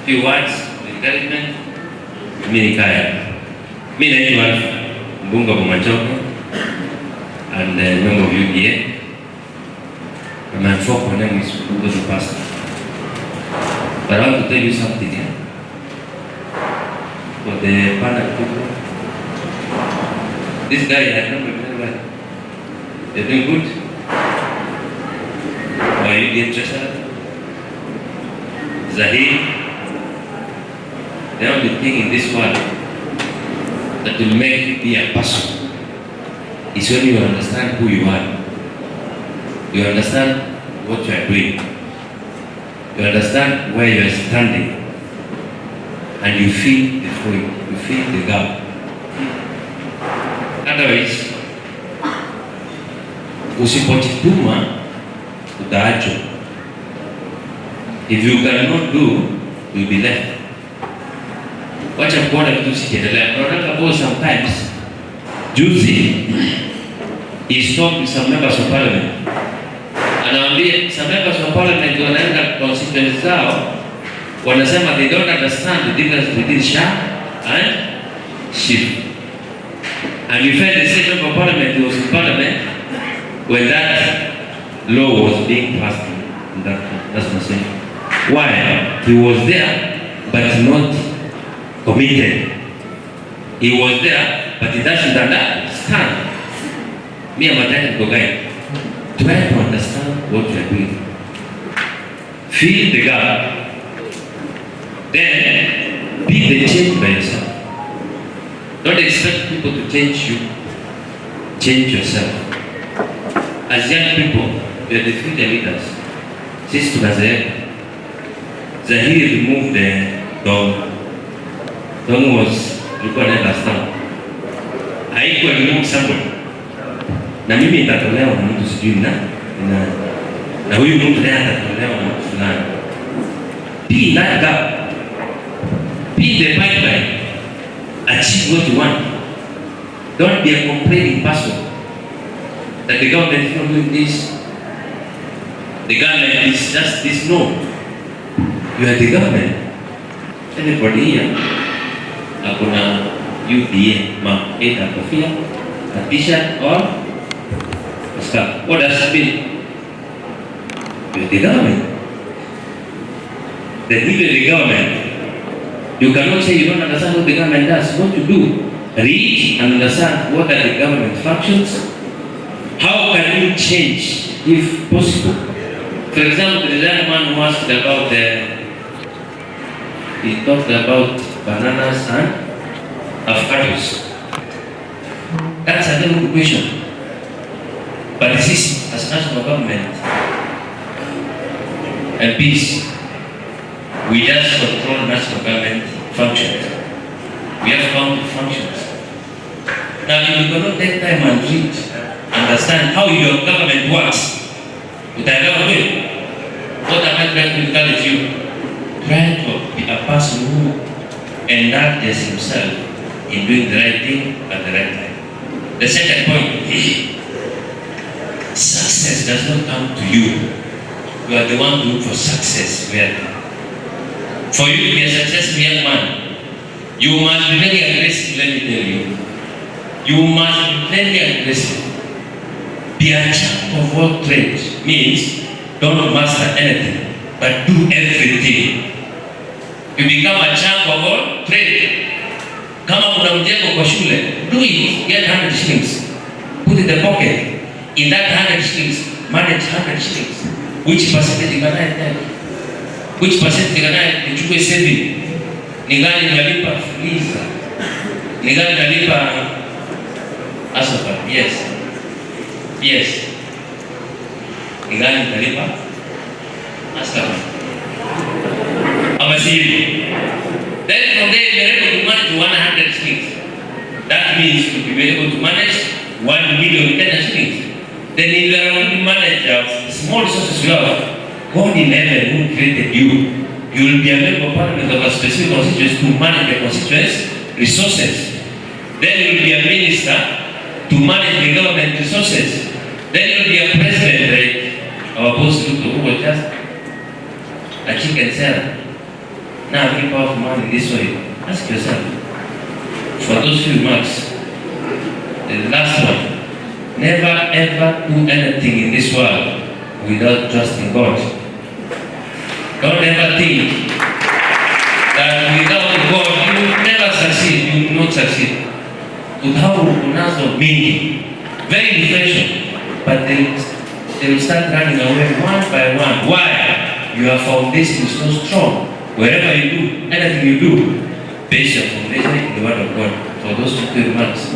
few words of encouragement. Mimi nikaya. Mimi naitwa Mbunga Bomachoge and member of UDA. My former name is Google the Pastor. But I want to tell you something here. For the panel people, this guy has not been very well. They're doing good. Why are you interested? Zahir, the only thing in this world that will make you be a person is when you understand who you are. You understand what you are doing. You understand where you are standing. And you feel the void. You feel the gap. Otherwise, usipojituma utaachwa. If you cannot do, you'll be left. Wacha kuona kitu sikiendelea. Unataka sometimes Gusii is talking to some members of parliament. Anawaambia some members of parliament wanaenda constituencies zao, wanasema they don't understand the difference between SHA and SHIF. And you find the same member of parliament was in parliament when that law was being passed in that country. That's what I'm saying. Why? He was there, but not committed. He was there, but he doesn't understand. Me and my technical guy, try to understand what you are doing. Fill the gap. Then be the change by yourself. Don't expect people to change you. Change yourself. As young people, you are the future leaders. Sisi tunazeeka. Zahir removed the dog. Dog was required last time. Haikuwa remove somebody. Na mimi nitatolewa na mtu sijui na huyu mtu naye atatolewa na mtu fulani. Be that gap. Be the pipeline. Achieve what you want. Don't be a complaining person. That the government is not doing this. The government is just this. No. You are the government. Anybody here, akuna UDA, ma, either kofia, a t-shirt or a scarf. What does it mean? You are the government. Then if you are the government, you cannot say you don't understand what the government does. What to do? Read and understand what are the government functions. How can you change if possible? For example, the young man who asked about he talked about bananas and avocados. That's a very good question. But this is as national government and peace. We just control national government functions. We have county functions. Now, if you cannot take time and read, understand how your government works, what am I trying to encourage you? Try to be a person who indulges himself in doing the right thing at the right time. The second point, success does not come to you. You are the one to look for success. For you to be a successful young man, you must be very aggressive, let me tell you. You must be very aggressive. Be a jack of all trades means don't master anything, but do everything. You become a jack of all trades. Kama kuna mjengo kwa shule, do it. Get 100 shillings. Put in the pocket. In that 100 shillings, manage 100 shillings. Which percentage can I tell? Which percentage can I nichukue saving? Ni gani nalipa freezer? Ni gani nalipa asofa? Yes. Yes. Ni gani nalipa asofa? Amasiri. Then from there you are able to manage 100 shillings. That means you will be able to manage 1 million shillings. Then if you are able to manage small resources you have, God in heaven who created you, you will be a member of parliament of a specific constituency to manage the constituency's resources. Then you will be a minister to manage the government resources. Then you will be a president, like our boss who was just a chicken seller. now very powerful man in this way. Ask yourself, for those few remarks, the last one, never ever do anything in this world without trusting God. Don't ever think that without God you will never succeed, you will not succeed. Udhau unazo mingi, very inflation, but they will start running away one by one. Why? Your foundation is so strong. Wherever you do, anything you do, base your foundation in the word of God. For those 2 remarks.